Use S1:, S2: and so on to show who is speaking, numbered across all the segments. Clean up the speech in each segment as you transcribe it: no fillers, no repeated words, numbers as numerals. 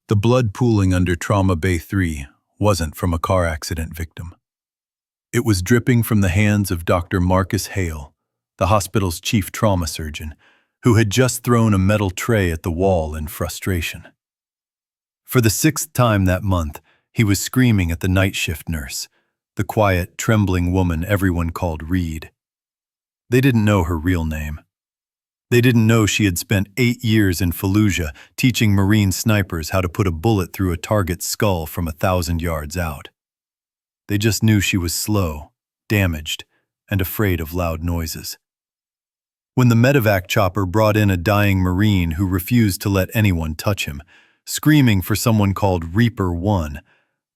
S1: The blood pooling under Trauma Bay 3 wasn't from a car accident victim. It was dripping from the hands of Dr. Marcus Hale, the hospital's chief trauma surgeon, who had just thrown a metal tray at the wall in frustration. For the 6th time that month, he was screaming at the night shift nurse, the quiet, trembling woman everyone called Reed. They didn't know her real name. They didn't know she had spent 8 years in Fallujah teaching Marine snipers how to put a bullet through a target's skull from 1,000 yards out. They just knew she was slow, damaged, and afraid of loud noises. When the medevac chopper brought in a dying Marine who refused to let anyone touch him, screaming for someone called Reaper 1,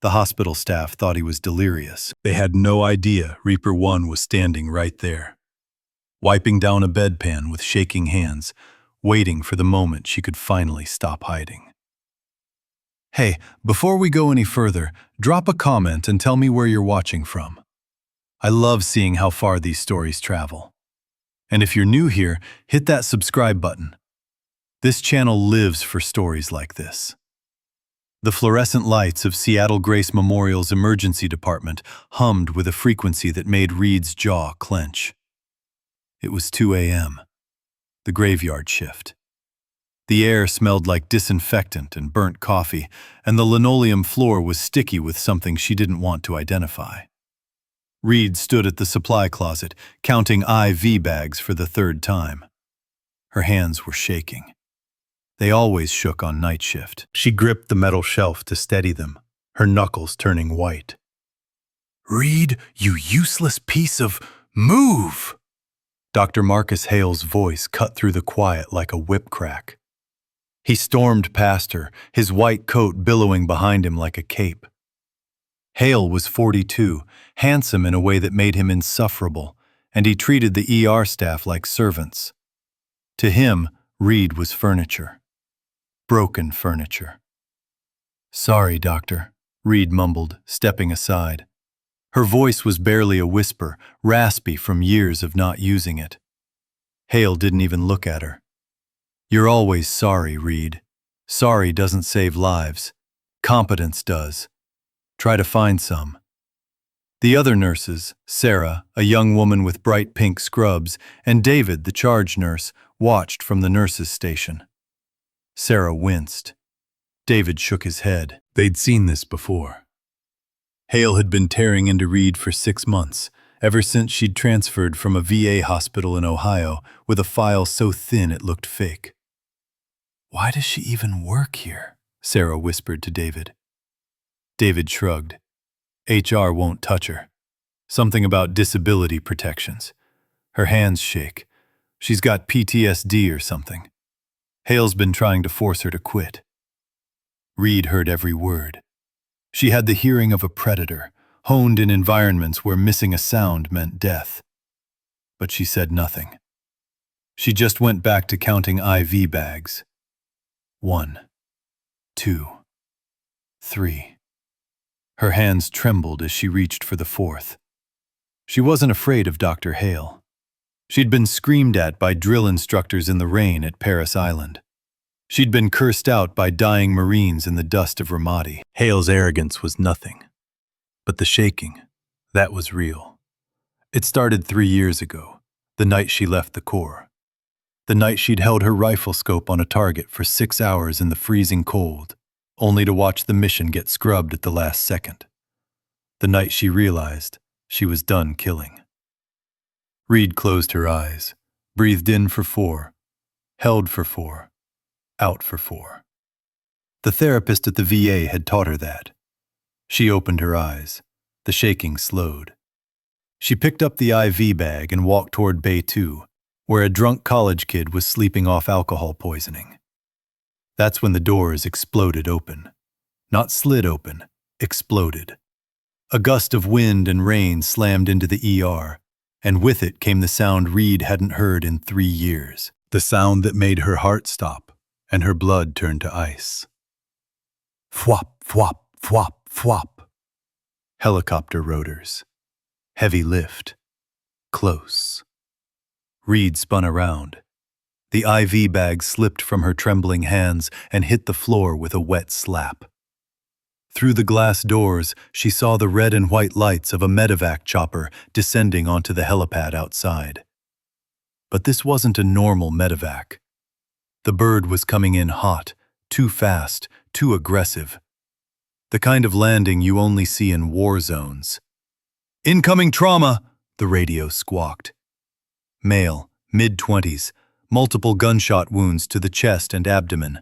S1: the hospital staff thought he was delirious. They had no idea Reaper 1 was standing right there, wiping down a bedpan with shaking hands, waiting for the moment she could finally stop hiding. Hey, before we go any further, drop a comment and tell me where you're watching from. I love seeing how far these stories travel. And if you're new here, hit that subscribe button. This channel lives for stories like this. The fluorescent lights of Seattle Grace Memorial's emergency department hummed with a frequency that made Reed's jaw clench. It was 2 a.m., the graveyard shift. The air smelled like disinfectant and burnt coffee, and the linoleum floor was sticky with something she didn't want to identify. Reed stood at the supply closet, counting IV bags for the 3rd time. Her hands were shaking. They always shook on night shift. She gripped the metal shelf to steady them, her knuckles turning white. "Reed, you useless piece of... move!" Dr. Marcus Hale's voice cut through the quiet like a whip crack. He stormed past her, his white coat billowing behind him like a cape. Hale was 42, handsome in a way that made him insufferable, and he treated the ER staff like servants. To him, Reed was furniture. Broken furniture. "Sorry, doctor," Reed mumbled, stepping aside. Her voice was barely a whisper, raspy from years of not using it. Hale didn't even look at her. "You're always sorry, Reed. Sorry doesn't save lives. Competence does. Try to find some." The other nurses, Sarah, a young woman with bright pink scrubs, and David, the charge nurse, watched from the nurses' station. Sarah winced. David shook his head. They'd seen this before. Hale had been tearing into Reed for 6 months, ever since she'd transferred from a VA hospital in Ohio with a file so thin it looked fake. "Why does she even work here?" Sarah whispered to David. David shrugged. HR won't touch her. Something about disability protections. Her hands shake. She's got PTSD or something. Hale's been trying to force her to quit. Reed heard every word. She had the hearing of a predator, honed in environments where missing a sound meant death. But she said nothing. She just went back to counting IV bags. 1, 2, 3. Her hands trembled as she reached for the 4th. She wasn't afraid of Dr. Hale. She'd been screamed at by drill instructors in the rain at Paris Island. She'd been cursed out by dying Marines in the dust of Ramadi. Hale's arrogance was nothing. But the shaking, that was real. It started 3 years ago, the night she left the Corps. The night she'd held her rifle scope on a target for 6 hours in the freezing cold, only to watch the mission get scrubbed at the last second. The night she realized she was done killing. Reed closed her eyes, breathed in for 4, held for 4, out for 4. The therapist at the VA had taught her that. She opened her eyes. The shaking slowed. She picked up the IV bag and walked toward Bay 2, where a drunk college kid was sleeping off alcohol poisoning. That's when the doors exploded open. Not slid open, exploded. A gust of wind and rain slammed into the ER, and with it came the sound Reed hadn't heard in 3 years. The sound that made her heart stop, and her blood turn to ice. Fwop, fwop, fwop, fwop. Helicopter rotors. Heavy lift. Close. Reed spun around. The IV bag slipped from her trembling hands and hit the floor with a wet slap. Through the glass doors, she saw the red and white lights of a medevac chopper descending onto the helipad outside. But this wasn't a normal medevac. The bird was coming in hot, too fast, too aggressive. The kind of landing you only see in war zones. "Incoming trauma!" the radio squawked. Male, mid-20s, multiple gunshot wounds to the chest and abdomen.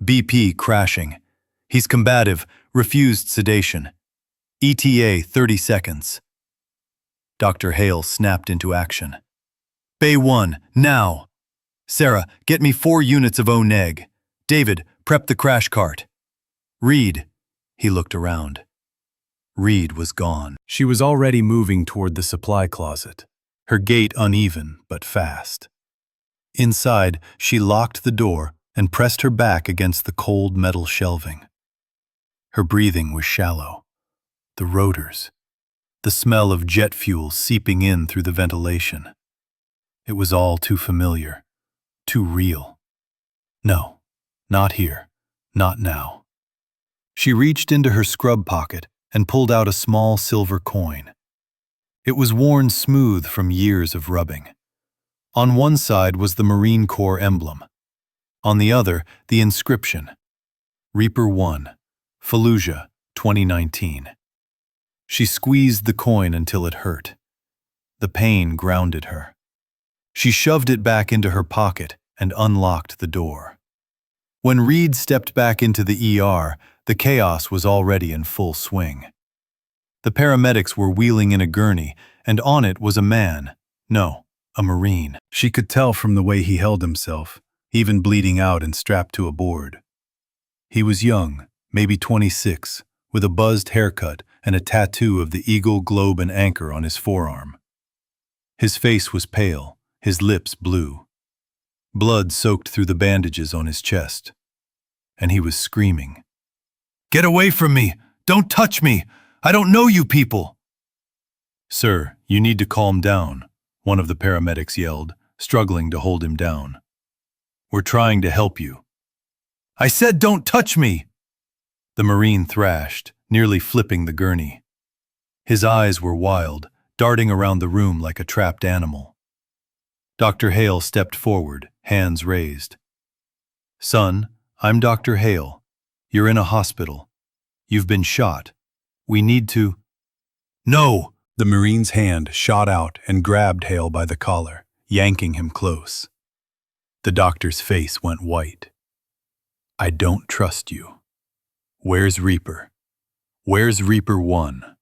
S1: BP crashing. He's combative, refused sedation. ETA 30 seconds. Dr. Hale snapped into action. "Bay 1, now! Sarah, get me 4 units of O-neg. David, prep the crash cart. Reed." He looked around. Reed was gone. She was already moving toward the supply closet, her gait uneven but fast. Inside, she locked the door and pressed her back against the cold metal shelving. Her breathing was shallow. The rotors. The smell of jet fuel seeping in through the ventilation. It was all too familiar, too real. No, not here, not now. She reached into her scrub pocket and pulled out a small silver coin. It was worn smooth from years of rubbing. On one side was the Marine Corps emblem. On the other, the inscription, Reaper 1, Fallujah, 2019. She squeezed the coin until it hurt. The pain grounded her. She shoved it back into her pocket and unlocked the door. When Reed stepped back into the ER, the chaos was already in full swing. The paramedics were wheeling in a gurney, and on it was a man. No, a Marine. She could tell from the way he held himself, even bleeding out and strapped to a board. He was young, maybe 26, with a buzzed haircut and a tattoo of the eagle, globe, and anchor on his forearm. His face was pale, his lips blue. Blood soaked through the bandages on his chest. And he was screaming, "Get away from me! Don't touch me! I don't know you people!" "Sir, you need to calm down," one of the paramedics yelled, struggling to hold him down. "We're trying to help you." "I said don't touch me!" The Marine thrashed, nearly flipping the gurney. His eyes were wild, darting around the room like a trapped animal. Dr. Hale stepped forward, hands raised. "Son, I'm Dr. Hale. You're in a hospital. You've been shot. We need to—" "No!" The Marine's hand shot out and grabbed Hale by the collar, yanking him close. The doctor's face went white. "I don't trust you. Where's Reaper? Where's Reaper 1?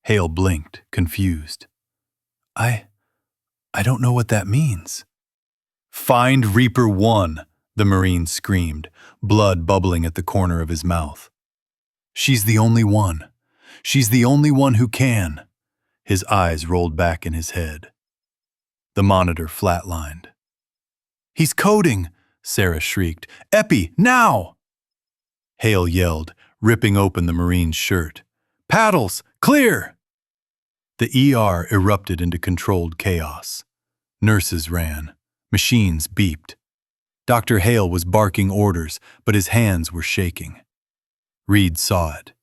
S1: Hale blinked, confused. I don't know what that means." "Find Reaper 1, the Marine screamed, blood bubbling at the corner of his mouth. "She's the only one. She's the only one who can." His eyes rolled back in his head. The monitor flatlined. "He's coding!" Sarah shrieked. "Epi, now!" Hale yelled, ripping open the Marine's shirt. "Paddles! Clear!" The ER erupted into controlled chaos. Nurses ran. Machines beeped. Dr. Hale was barking orders, but his hands were shaking. Reed saw it,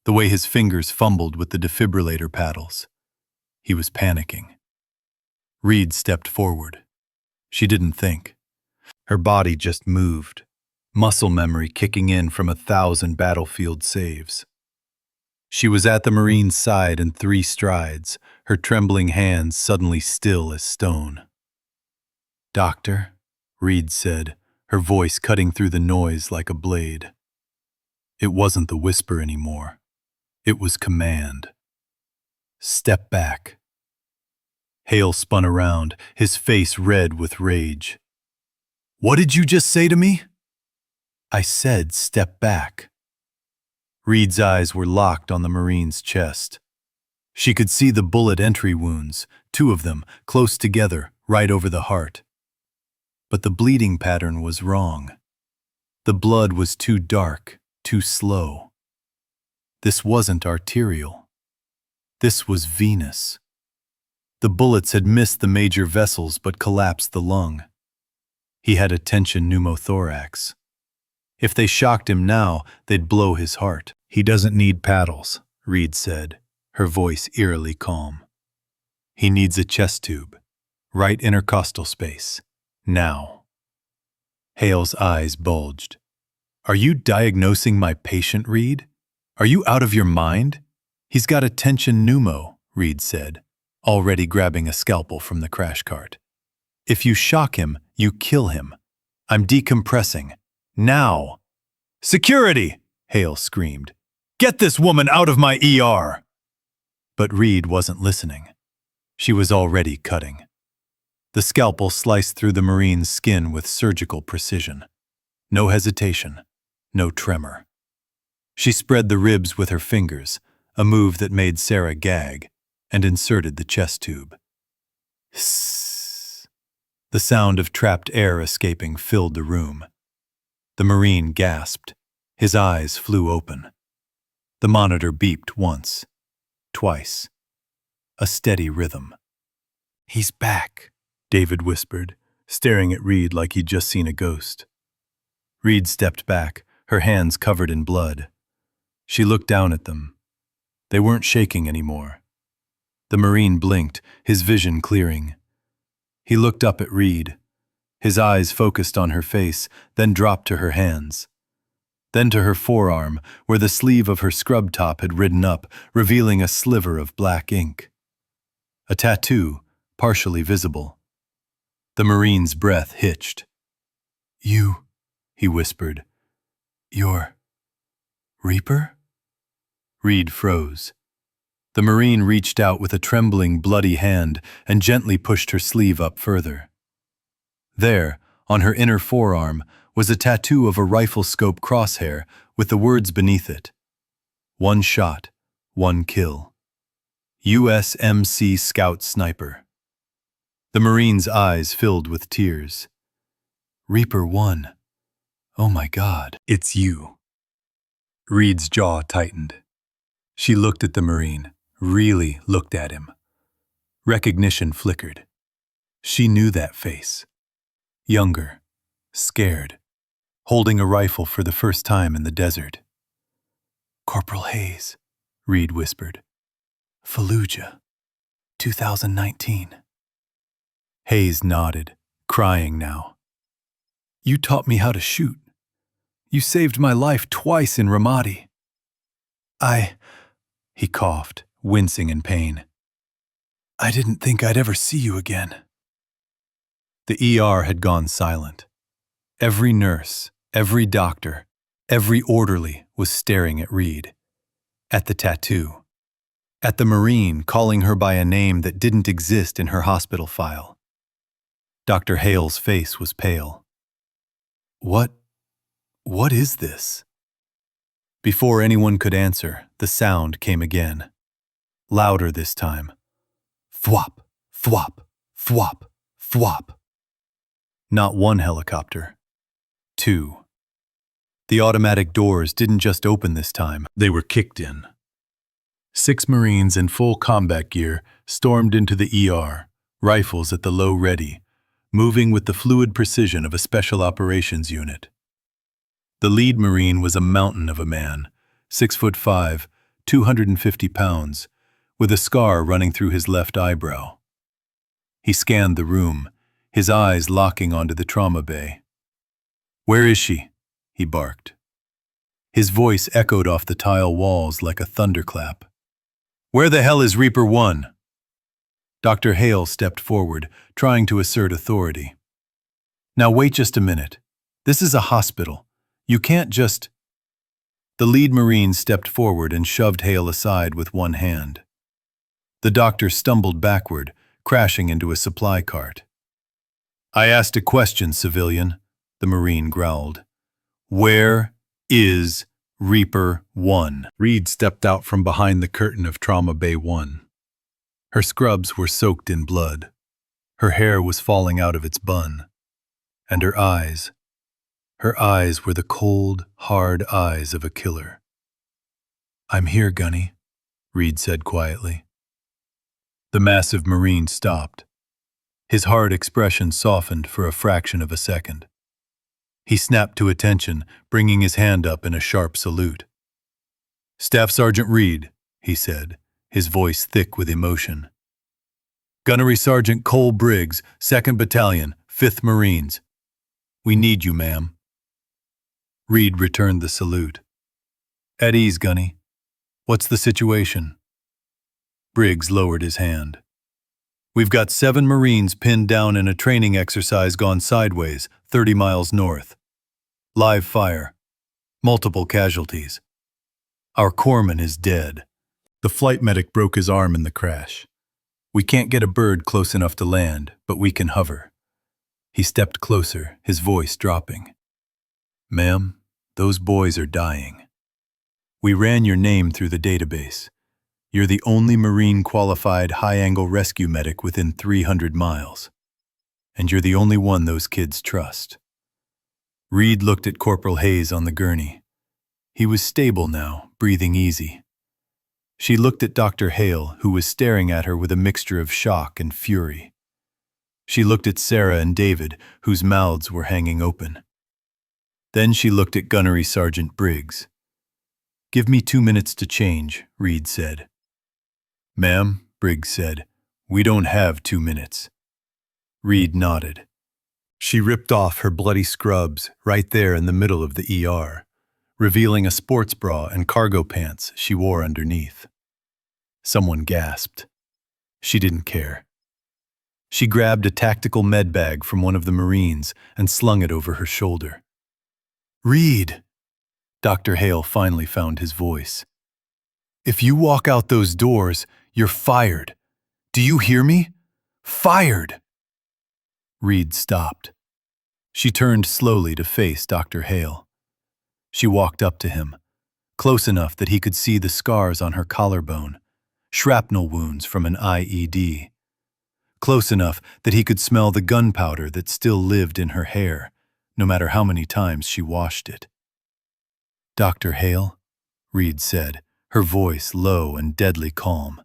S1: the way his fingers fumbled with the defibrillator paddles. He was panicking. Reed stepped forward. She didn't think. Her body just moved, muscle memory kicking in from 1,000 battlefield saves. She was at the Marine's side in 3 strides, her trembling hands suddenly still as stone. "Doctor," Reed said, her voice cutting through the noise like a blade. It wasn't the whisper anymore. It was command. "Step back." Hale spun around, his face red with rage. "What did you just say to me?" "I said step back." Reed's eyes were locked on the Marine's chest. She could see the bullet entry wounds, 2 of them, close together, right over the heart. But the bleeding pattern was wrong. The blood was too dark, too slow. This wasn't arterial. This was venous. The bullets had missed the major vessels but collapsed the lung. He had a tension pneumothorax. If they shocked him now, they'd blow his heart. He doesn't need paddles, Reed said, her voice eerily calm. He needs a chest tube, right intercostal space, now. Hale's eyes bulged. Are you diagnosing my patient, Reed? Are you out of your mind? He's got a tension pneumo, Reed said, already grabbing a scalpel from the crash cart. If you shock him, you kill him. I'm decompressing. Now! Security! Hale screamed. Get this woman out of my ER! But Reed wasn't listening. She was already cutting. The scalpel sliced through the Marine's skin with surgical precision. No hesitation, no tremor. She spread the ribs with her fingers, a move that made Sarah gag, and inserted the chest tube. Hiss. The sound of trapped air escaping filled the room. The Marine gasped. His eyes flew open. The monitor beeped once, twice. A steady rhythm. He's back, David whispered, staring at Reed like he'd just seen a ghost. Reed stepped back, her hands covered in blood. She looked down at them. They weren't shaking anymore. The Marine blinked, his vision clearing. He looked up at Reed. His eyes focused on her face, then dropped to her hands. Then to her forearm, where the sleeve of her scrub top had ridden up, revealing a sliver of black ink. A tattoo, partially visible. The Marine's breath hitched. You, he whispered. You're Reaper? Reed froze. The Marine reached out with a trembling, bloody hand and gently pushed her sleeve up further. There, on her inner forearm, was a tattoo of a rifle scope crosshair with the words beneath it. One shot, one kill. USMC Scout Sniper. The Marine's eyes filled with tears. Reaper 1. Oh my God, it's you. Reed's jaw tightened. She looked at the Marine, really looked at him. Recognition flickered. She knew that face. Younger, scared, holding a rifle for the first time in the desert. Corporal Hayes, Reed whispered. Fallujah, 2019. Hayes nodded, crying now. You taught me how to shoot. You saved my life twice in Ramadi. He coughed, wincing in pain. I didn't think I'd ever see you again. The ER had gone silent. Every nurse, every doctor, every orderly was staring at Reed. At the tattoo. At the Marine calling her by a name that didn't exist in her hospital file. Dr. Hale's face was pale. What is this? Before anyone could answer, the sound came again. Louder this time. Thwop, thwop, thwop, thwop. Not one helicopter. 2. The automatic doors didn't just open this time, they were kicked in. 6 Marines in full combat gear stormed into the ER, rifles at the low ready, moving with the fluid precision of a special operations unit. The lead Marine was a mountain of a man, 6'5", 250 pounds, with a scar running through his left eyebrow. He scanned the room, his eyes locking onto the trauma bay. Where is she? He barked. His voice echoed off the tile walls like a thunderclap. Where the hell is Reaper 1? Dr. Hale stepped forward, trying to assert authority. Now wait just a minute. This is a hospital. You can't just... The lead Marine stepped forward and shoved Hale aside with one hand. The doctor stumbled backward, crashing into a supply cart. I asked a question, civilian, the Marine growled. Where is Reaper 1? Reed stepped out from behind the curtain of Trauma Bay 1. Her scrubs were soaked in blood. Her hair was falling out of its bun. And her eyes were the cold, hard eyes of a killer. I'm here, Gunny, Reed said quietly. The massive Marine stopped. His hard expression softened for a fraction of a second. He snapped to attention, bringing his hand up in a sharp salute. "Staff Sergeant Reed," he said, his voice thick with emotion. "Gunnery Sergeant Cole Briggs, 2nd Battalion, 5th Marines. We need you, ma'am." Reed returned the salute. "At ease, Gunny. What's the situation?" Briggs lowered his hand. "We've got 7 Marines pinned down in a training exercise gone sideways, 30 miles north. Live fire. Multiple casualties. Our corpsman is dead. The flight medic broke his arm in the crash. We can't get a bird close enough to land, but we can hover." He stepped closer, his voice dropping. "Ma'am, those boys are dying. We ran your name through the database. You're the only Marine-qualified high-angle rescue medic within 300 miles. And you're the only one those kids trust." Reed looked at Corporal Hayes on the gurney. He was stable now, breathing easy. She looked at Dr. Hale, who was staring at her with a mixture of shock and fury. She looked at Sarah and David, whose mouths were hanging open. Then she looked at Gunnery Sergeant Briggs. "Give me 2 minutes to change," Reed said. "Ma'am," Briggs said, "we don't have 2 minutes." Reed nodded. She ripped off her bloody scrubs right there in the middle of the ER, revealing a sports bra and cargo pants she wore underneath. Someone gasped. She didn't care. She grabbed a tactical med bag from one of the Marines and slung it over her shoulder. "Reed!" Dr. Hale finally found his voice. "If you walk out those doors, you're fired. Do you hear me? Fired!" Reed stopped. She turned slowly to face Dr. Hale. She walked up to him, close enough that he could see the scars on her collarbone, shrapnel wounds from an IED. Close enough that he could smell the gunpowder that still lived in her hair, no matter how many times she washed it. "Dr. Hale," Reed said, her voice low and deadly calm.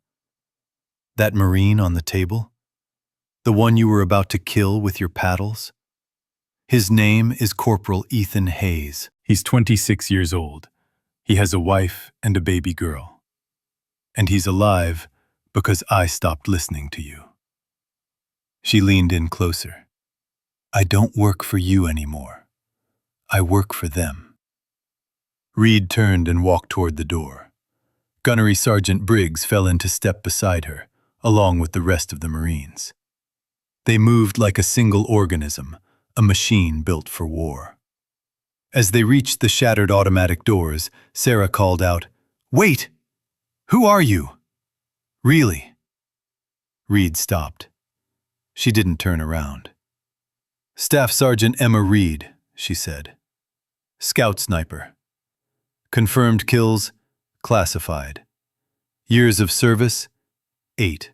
S1: "That Marine on the table? The one you were about to kill with your paddles? His name is Corporal Ethan Hayes. He's 26 years old. He has a wife and a baby girl. And he's alive because I stopped listening to you." She leaned in closer. "I don't work for you anymore. I work for them." Reed turned and walked toward the door. Gunnery Sergeant Briggs fell into step beside her, along with the rest of the Marines. They moved like a single organism, a machine built for war. As they reached the shattered automatic doors, Sarah called out, "Wait! Who are you? Really?" Reed stopped. She didn't turn around. "Staff Sergeant Emma Reed," she said. "Scout sniper. Confirmed kills, classified. Years of service, 8.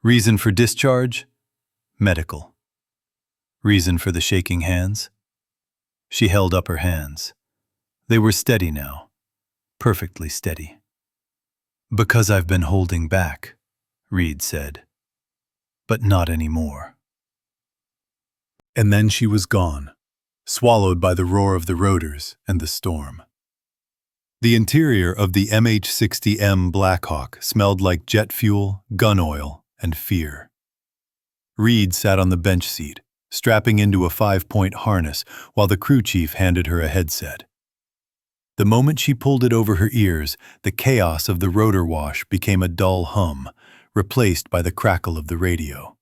S1: Reason for discharge, medical. Reason for the shaking hands?" She held up her hands. They were steady now, perfectly steady. "Because I've been holding back," Reed said. "But not anymore." And then she was gone, swallowed by the roar of the rotors and the storm. The interior of the MH-60M Blackhawk smelled like jet fuel, gun oil, and fear. Reed sat on the bench seat, strapping into a 5-point harness while the crew chief handed her a headset. The moment she pulled it over her ears, the chaos of the rotor wash became a dull hum, replaced by the crackle of the radio.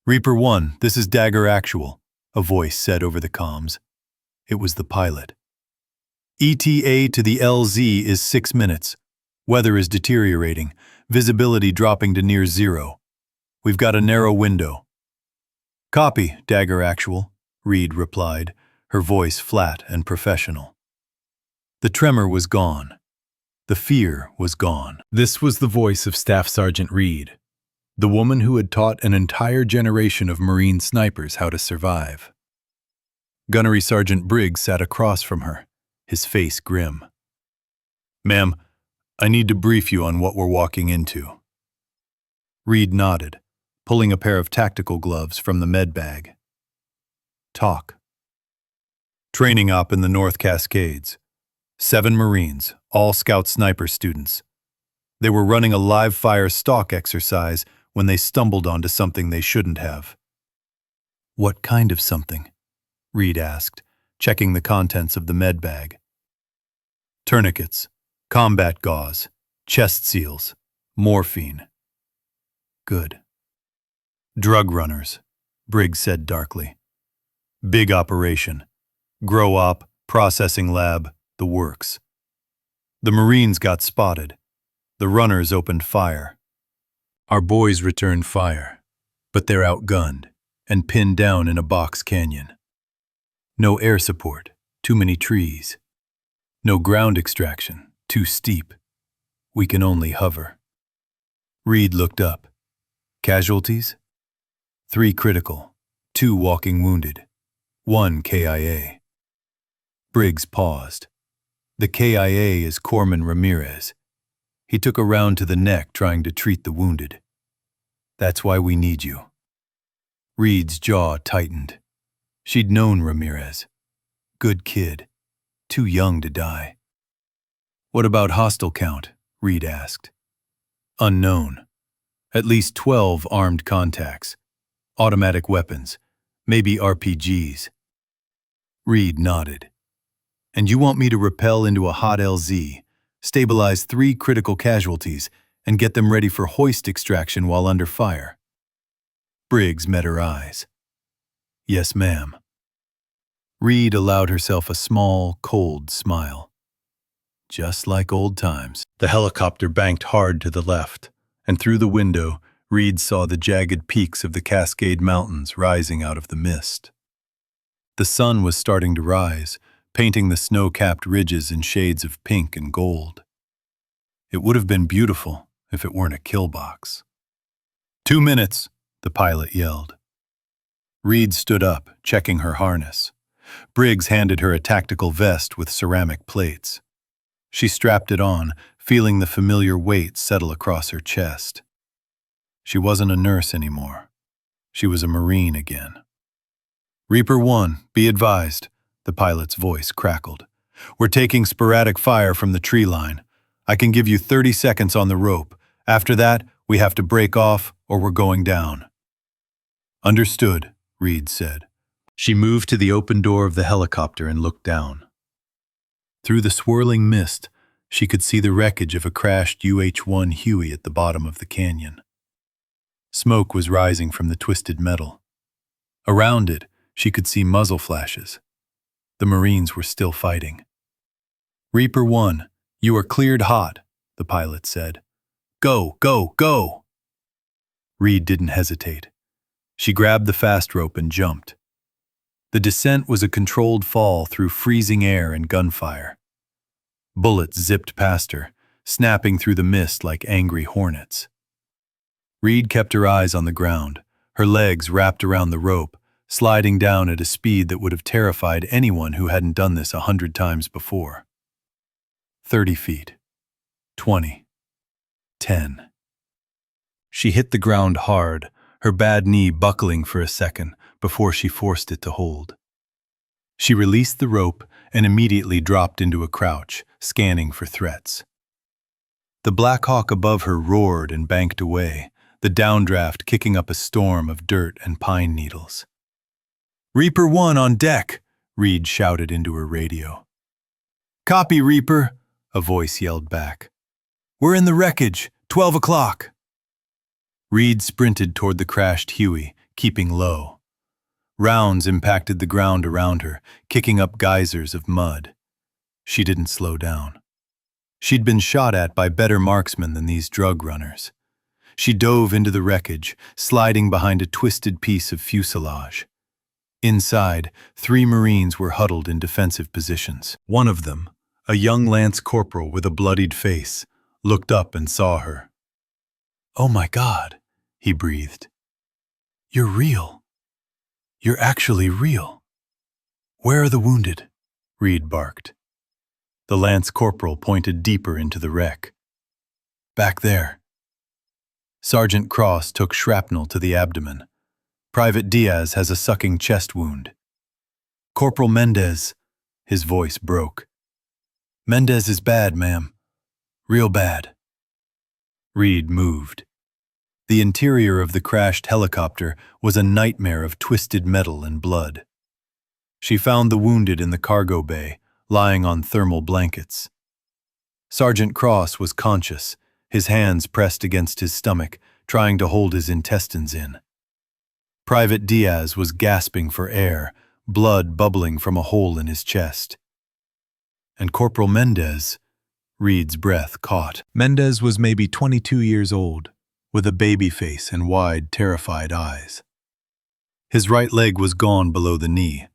S1: "Reaper 1, this is Dagger Actual," a voice said over the comms. It was the pilot. "ETA to the LZ is 6 minutes. Weather is deteriorating, visibility dropping to near zero. We've got a narrow window." "Copy, Dagger Actual," Reed replied, her voice flat and professional. The tremor was gone. The fear was gone. This was the voice of Staff Sergeant Reed, the woman who had taught an entire generation of Marine snipers how to survive. Gunnery Sergeant Briggs sat across from her, his face grim. "Ma'am, I need to brief you on what we're walking into." Reed nodded, pulling a pair of tactical gloves from the med bag. Talk. Training op in the North Cascades. 7 Marines, all Scout sniper students. They were running a live-fire stalk exercise when they stumbled onto something they shouldn't have. What kind of something? Reed asked, checking the contents of the med bag. Tourniquets, combat gauze, chest seals, morphine. Good. Drug runners, Briggs said darkly. Big operation. Grow op, processing lab, the works. The Marines got spotted. The runners opened fire. Our boys returned fire, but they're outgunned and pinned down in a box canyon. No air support, too many trees. No ground extraction, too steep. We can only hover. Reed looked up. Casualties? 3 critical, 2 walking wounded, 1 KIA. Briggs paused. The KIA is Corman Ramirez. He took a round to the neck trying to treat the wounded. That's why we need you. Reed's jaw tightened. She'd known Ramirez. Good kid. Too young to die. What about hostile count? Reed asked. Unknown. At least 12 armed contacts. Automatic weapons. Maybe RPGs. Reed nodded. And you want me to rappel into a hot LZ, stabilize 3 critical casualties, and get them ready for hoist extraction while under fire? Briggs met her eyes. Yes, ma'am. Reed allowed herself a small, cold smile. Just like old times. The helicopter banked hard to the left, and through the window, Reed saw the jagged peaks of the Cascade Mountains rising out of the mist. The sun was starting to rise, painting the snow-capped ridges in shades of pink and gold. It would have been beautiful if it weren't a kill box. 2 minutes, the pilot yelled. Reed stood up, checking her harness. Briggs handed her a tactical vest with ceramic plates. She strapped it on, feeling the familiar weight settle across her chest. She wasn't a nurse anymore. She was a Marine again. Reaper 1, be advised, the pilot's voice crackled. We're taking sporadic fire from the tree line. I can give you 30 seconds on the rope. After that, we have to break off or we're going down. Understood, Reed said. She moved to the open door of the helicopter and looked down. Through the swirling mist, she could see the wreckage of a crashed UH-1 Huey at the bottom of the canyon. Smoke was rising from the twisted metal. Around it, she could see muzzle flashes. The Marines were still fighting. Reaper 1, you are cleared hot, the pilot said. Go, go, go! Reed didn't hesitate. She grabbed the fast rope and jumped. The descent was a controlled fall through freezing air and gunfire. Bullets zipped past her, snapping through the mist like angry hornets. Reed kept her eyes on the ground, her legs wrapped around the rope, sliding down at a speed that would have terrified anyone who hadn't done this 100 times before. 30 feet. 20. 10. She hit the ground hard, her bad knee buckling for a second before she forced it to hold. She released the rope and immediately dropped into a crouch, scanning for threats. The Black Hawk above her roared and banked away, the downdraft kicking up a storm of dirt and pine needles. Reaper 1 on deck, Reed shouted into her radio. Copy, Reaper, a voice yelled back. We're in the wreckage, 12 o'clock. Reed sprinted toward the crashed Huey, keeping low. Rounds impacted the ground around her, kicking up geysers of mud. She didn't slow down. She'd been shot at by better marksmen than these drug runners. She dove into the wreckage, sliding behind a twisted piece of fuselage. Inside, 3 Marines were huddled in defensive positions. One of them, a young lance corporal with a bloodied face, looked up and saw her. Oh my God, he breathed. You're real. You're actually real. Where are the wounded? Reed barked. The lance corporal pointed deeper into the wreck. Back there. Sergeant Cross took shrapnel to the abdomen. Private Diaz has a sucking chest wound. Corporal Mendez, his voice broke. Mendez is bad, ma'am. Real bad. Reed moved. The interior of the crashed helicopter was a nightmare of twisted metal and blood. She found the wounded in the cargo bay, lying on thermal blankets. Sergeant Cross was conscious, his hands pressed against his stomach, trying to hold his intestines in. Private Diaz was gasping for air, blood bubbling from a hole in his chest. And Corporal Mendez, Reed's breath caught. Mendez was maybe 22 years old, with a baby face and wide, terrified eyes. His right leg was gone below the knee,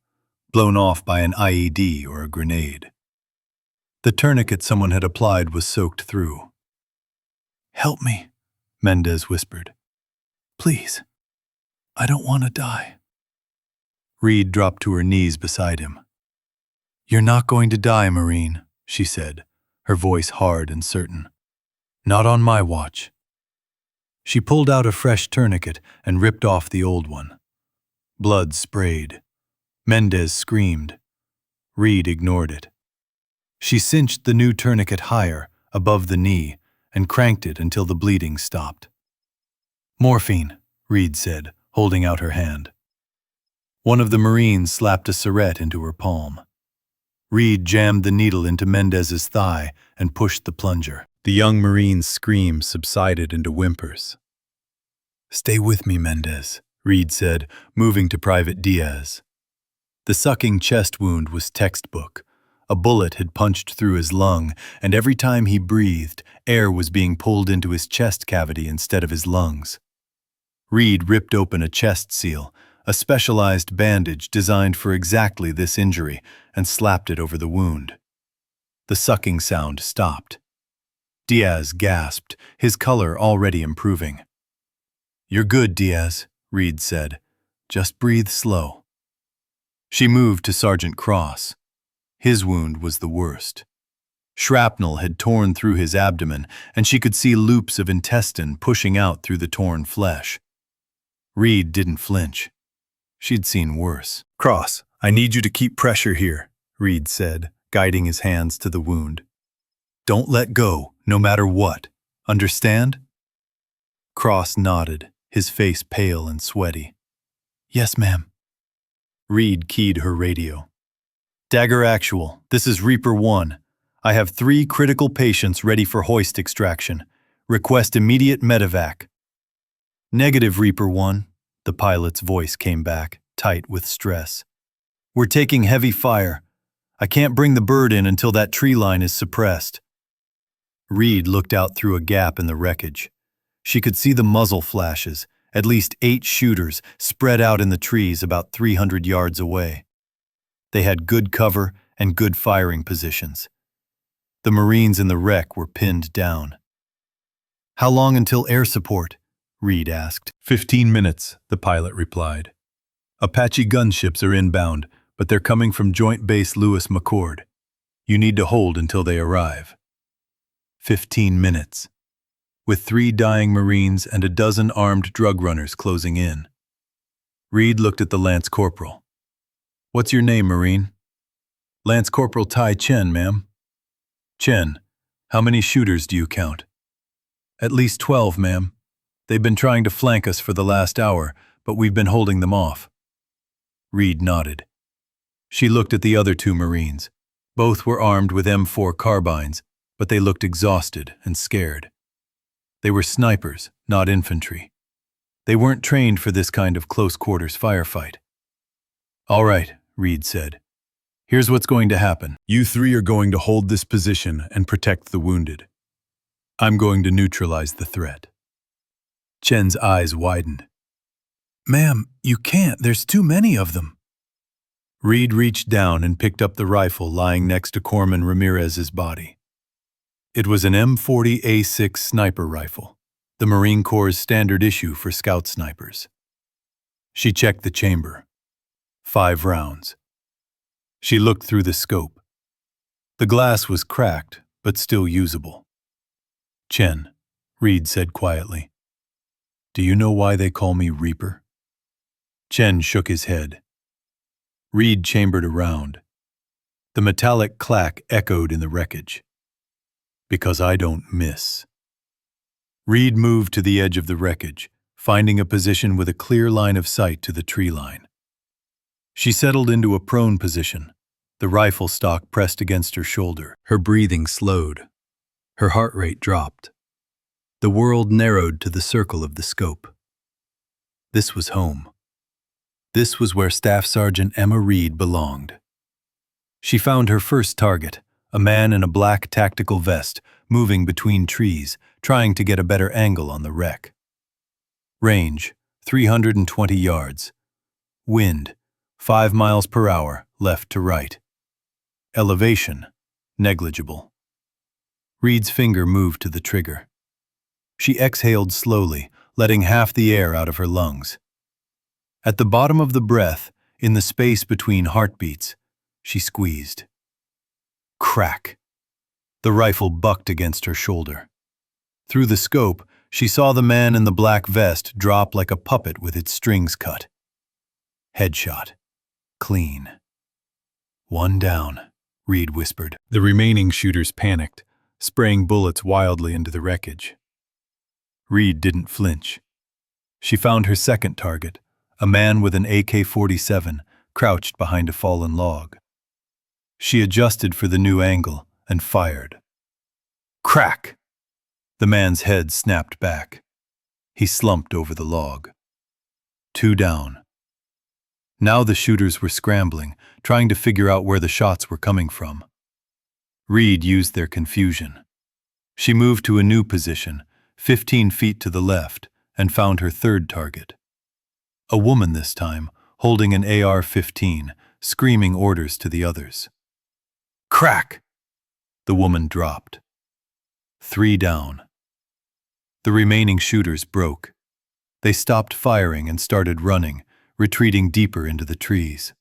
S1: blown off by an IED or a grenade. The tourniquet someone had applied was soaked through. "Help me," Mendez whispered. "Please, I don't want to die." Reed dropped to her knees beside him. "You're not going to die, Marine," she said, her voice hard and certain. "Not on my watch." She pulled out a fresh tourniquet and ripped off the old one. Blood sprayed. Mendez screamed. Reed ignored it. She cinched the new tourniquet higher, above the knee, and cranked it until the bleeding stopped. "Morphine," Reed said, holding out her hand. One of the Marines slapped a syringe into her palm. Reed jammed the needle into Mendez's thigh and pushed the plunger. The young Marine's screams subsided into whimpers. "Stay with me, Mendez," Reed said, moving to Private Diaz. The sucking chest wound was textbook. A bullet had punched through his lung, and every time he breathed, air was being pulled into his chest cavity instead of his lungs. Reed ripped open a chest seal, a specialized bandage designed for exactly this injury, and slapped it over the wound. The sucking sound stopped. Diaz gasped, his color already improving. "You're good, Diaz," Reed said. "Just breathe slow." She moved to Sergeant Cross. His wound was the worst. Shrapnel had torn through his abdomen, and she could see loops of intestine pushing out through the torn flesh. Reed didn't flinch. She'd seen worse. "Cross, I need you to keep pressure here," Reed said, guiding his hands to the wound. "Don't let go, no matter what. Understand?" Cross nodded, his face pale and sweaty. "Yes, ma'am." Reed keyed her radio. "Dagger Actual, this is Reaper 1. I have 3 critical patients ready for hoist extraction. Request immediate medevac." "Negative, Reaper 1," the pilot's voice came back, tight with stress. "We're taking heavy fire. I can't bring the bird in until that tree line is suppressed." Reed looked out through a gap in the wreckage. She could see the muzzle flashes, at least 8 shooters spread out in the trees about 300 yards away. They had good cover and good firing positions. The Marines in the wreck were pinned down. "How long until air support?" Reed asked. 15 minutes, the pilot replied. "Apache gunships are inbound, but they're coming from Joint Base Lewis McChord. You need to hold until they arrive." 15 minutes. With 3 dying Marines and a dozen armed drug runners closing in. Reed looked at the Lance Corporal. "What's your name, Marine?" "Lance Corporal Tai Chen, ma'am." "Chen, how many shooters do you count?" "At least 12, ma'am. They've been trying to flank us for the last hour, but we've been holding them off." Reed nodded. She looked at the other 2 Marines. Both were armed with M4 carbines, but they looked exhausted and scared. They were snipers, not infantry. They weren't trained for this kind of close-quarters firefight. "All right," Reed said. "Here's what's going to happen. You 3 are going to hold this position and protect the wounded. I'm going to neutralize the threat." Chen's eyes widened. "Ma'am, you can't. There's too many of them." Reed reached down and picked up the rifle lying next to Corpsman Ramirez's body. It was an M40A6 sniper rifle, the Marine Corps' standard issue for scout snipers. She checked the chamber. 5 rounds. She looked through the scope. The glass was cracked, but still usable. "Chen," Reed said quietly, Do you know why they call me Reaper? Chen shook his head. Reed chambered around. The metallic clack echoed in the wreckage. Because I don't miss. Reed moved to the edge of the wreckage, finding a position with a clear line of sight to the tree line. She settled into a prone position, the rifle stock pressed against her shoulder. Her breathing slowed. Her heart rate dropped. The world narrowed to the circle of the scope. This was home. This was where Staff Sergeant Emma Reed belonged. She found her first target, a man in a black tactical vest, moving between trees, trying to get a better angle on the wreck. Range, 320 yards. Wind, 5 miles per hour, left to right. Elevation, negligible. Reed's finger moved to the trigger. She exhaled slowly, letting half the air out of her lungs. At the bottom of the breath, in the space between heartbeats, she squeezed. Crack. The rifle bucked against her shoulder. Through the scope, she saw the man in the black vest drop like a puppet with its strings cut. Headshot. Clean. One down, Reed whispered. The remaining shooters panicked, spraying bullets wildly into the wreckage. Reed didn't flinch. She found her second target, a man with an AK-47, crouched behind a fallen log. She adjusted for the new angle and fired. Crack! The man's head snapped back. He slumped over the log. 2 down. Now the shooters were scrambling, trying to figure out where the shots were coming from. Reed used their confusion. She moved to a new position, 15 feet to the left, and found her third target. A woman this time, holding an AR-15, screaming orders to the others. Crack! The woman dropped. 3 down. The remaining shooters broke. They stopped firing and started running, retreating deeper into the trees.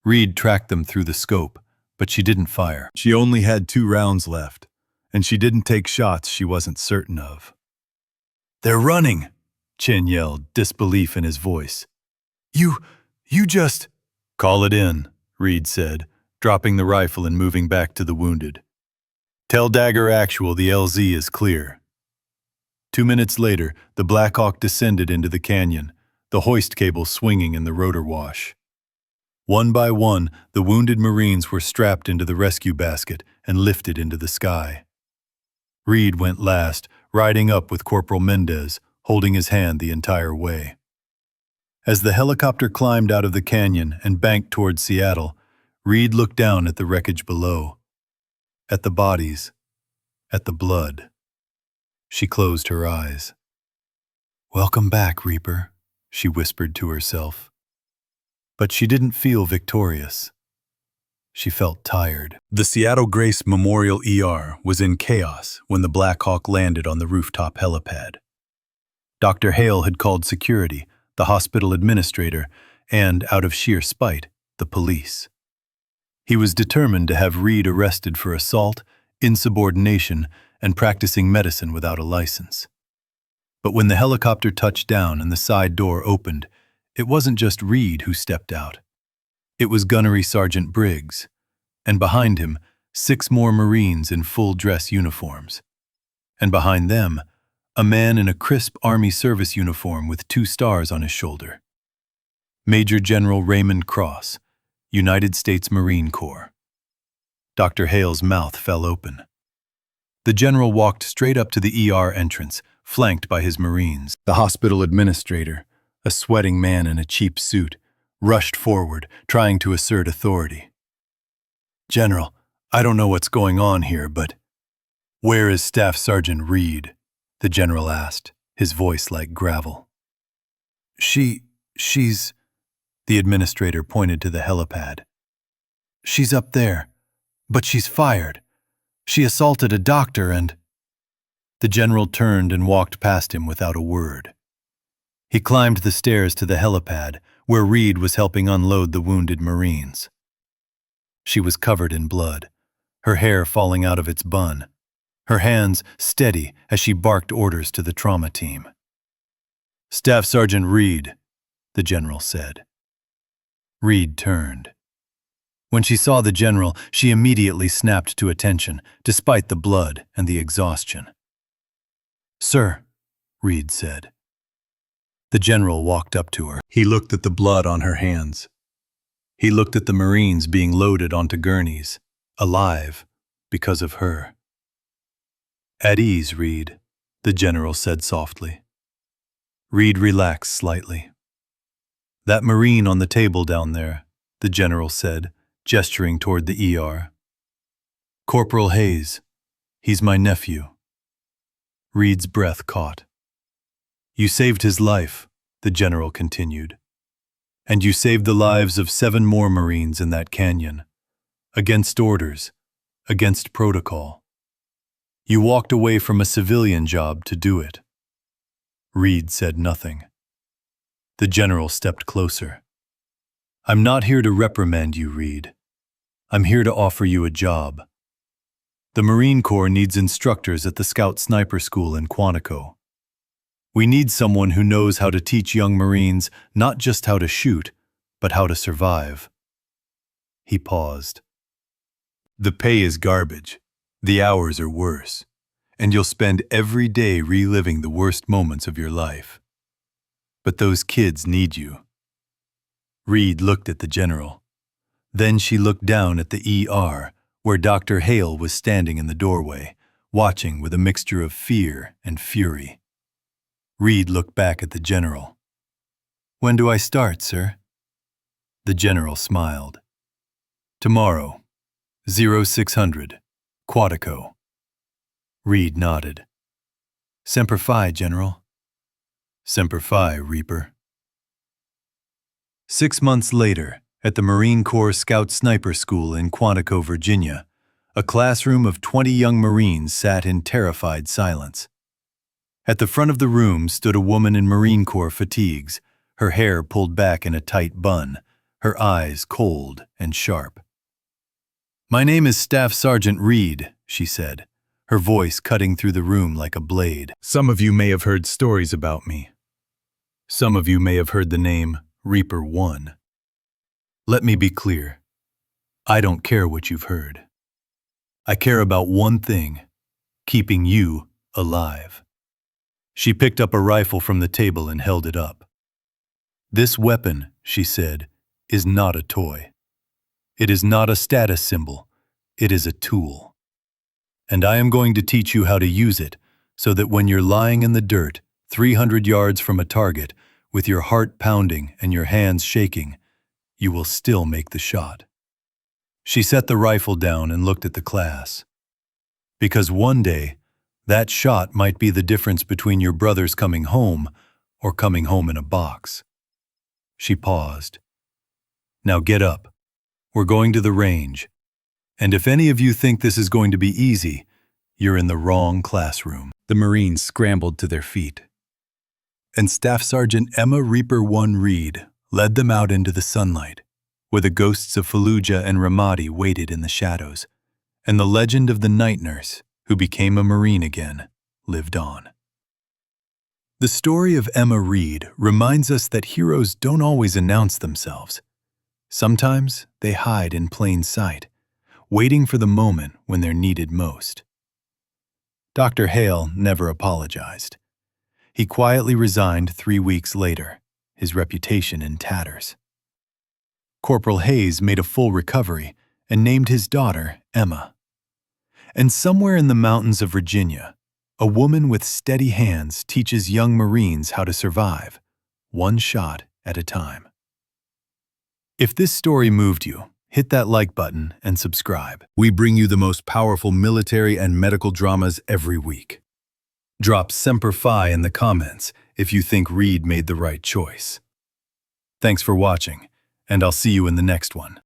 S1: Reed tracked them through the scope, but she didn't fire. She only had 2 rounds left, and she didn't take shots she wasn't certain of. They're running, Chen yelled, disbelief in his voice. You just... Call it in, Reed said, dropping the rifle and moving back to the wounded. Tell Dagger Actual the LZ is clear. 2 minutes later, the Black Hawk descended into the canyon, the hoist cable swinging in the rotor wash. One by one, the wounded Marines were strapped into the rescue basket and lifted into the sky. Reed went last, riding up with Corporal Mendez, holding his hand the entire way. As the helicopter climbed out of the canyon and banked toward Seattle, Reed looked down at the wreckage below. At the bodies. At the blood. She closed her eyes. Welcome back, Reaper, she whispered to herself. But she didn't feel victorious. She felt tired. The Seattle Grace Memorial ER was in chaos when the Black Hawk landed on the rooftop helipad. Dr. Hale had called security, the hospital administrator, and, out of sheer spite, the police. He was determined to have Reed arrested for assault, insubordination, and practicing medicine without a license. But when the helicopter touched down and the side door opened, it wasn't just Reed who stepped out. It was Gunnery Sergeant Briggs, and behind him, 6 more Marines in full-dress uniforms. And behind them, a man in a crisp Army service uniform with 2 stars on his shoulder. Major General Raymond Cross, United States Marine Corps. Dr. Hale's mouth fell open. The general walked straight up to the ER entrance, flanked by his Marines. The hospital administrator, a sweating man in a cheap suit, rushed forward, trying to assert authority. General, I don't know what's going on here, but... Where is Staff Sergeant Reed? The general asked, his voice like gravel. She's... The administrator pointed to the helipad. She's up there, but she's fired. She assaulted a doctor and... The general turned and walked past him without a word. He climbed the stairs to the helipad, where Reed was helping unload the wounded Marines. She was covered in blood, her hair falling out of its bun, her hands steady as she barked orders to the trauma team. "Staff Sergeant Reed," the general said. Reed turned. When she saw the general, she immediately snapped to attention, despite the blood and the exhaustion. "Sir," Reed said. The general walked up to her. He looked at the blood on her hands. He looked at the Marines being loaded onto gurneys, alive, because of her. "At ease, Reed," the general said softly. Reed relaxed slightly. "That Marine on the table down there," the general said, gesturing toward the ER. "Corporal Hayes. He's my nephew." Reed's breath caught. "You saved his life," the general continued. "And you saved the lives of 7 more Marines in that canyon. Against orders, against protocol. You walked away from a civilian job to do it." Reed said nothing. The general stepped closer. "I'm not here to reprimand you, Reed. I'm here to offer you a job. The Marine Corps needs instructors at the Scout Sniper School in Quantico. We need someone who knows how to teach young Marines not just how to shoot, but how to survive." He paused. "The pay is garbage. The hours are worse. And you'll spend every day reliving the worst moments of your life. But those kids need you." Reed looked at the general. Then she looked down at the ER, where Dr. Hale was standing in the doorway, watching with a mixture of fear and fury. Reed looked back at the general. "When do I start, sir?" The general smiled. "Tomorrow, 0600, Quantico." Reed nodded. "Semper Fi, General." "Semper Fi, Reaper." 6 months later, at the Marine Corps Scout Sniper School in Quantico, Virginia, a classroom of 20 young Marines sat in terrified silence. At the front of the room stood a woman in Marine Corps fatigues, her hair pulled back in a tight bun, her eyes cold and sharp. "My name is Staff Sergeant Reed," she said, her voice cutting through the room like a blade. "Some of you may have heard stories about me. Some of you may have heard the name Reaper 1. Let me be clear. I don't care what you've heard. I care about one thing, keeping you alive." She picked up a rifle from the table and held it up. "This weapon," she said, "is not a toy. It is not a status symbol. It is a tool. And I am going to teach you how to use it so that when you're lying in the dirt, 300 yards from a target, with your heart pounding and your hands shaking, you will still make the shot." She set the rifle down and looked at the class. "Because one day, that shot might be the difference between your brothers coming home or coming home in a box." She paused. "Now get up. We're going to the range. And if any of you think this is going to be easy, you're in the wrong classroom." The Marines scrambled to their feet. And Staff Sergeant Emma Reaper 1 Reed led them out into the sunlight, where the ghosts of Fallujah and Ramadi waited in the shadows, and the legend of the night nurse, who became a Marine again, lived on. The story of Emma Reed reminds us that heroes don't always announce themselves. Sometimes they hide in plain sight, waiting for the moment when they're needed most. Dr. Hale never apologized. He quietly resigned 3 weeks later, his reputation in tatters. Corporal Hayes made a full recovery and named his daughter Emma. And somewhere in the mountains of Virginia, a woman with steady hands teaches young Marines how to survive, one shot at a time. If this story moved you, hit that like button and subscribe. We bring you the most powerful military and medical dramas every week. Drop Semper Fi in the comments if you think Reed made the right choice. Thanks for watching, and I'll see you in the next one.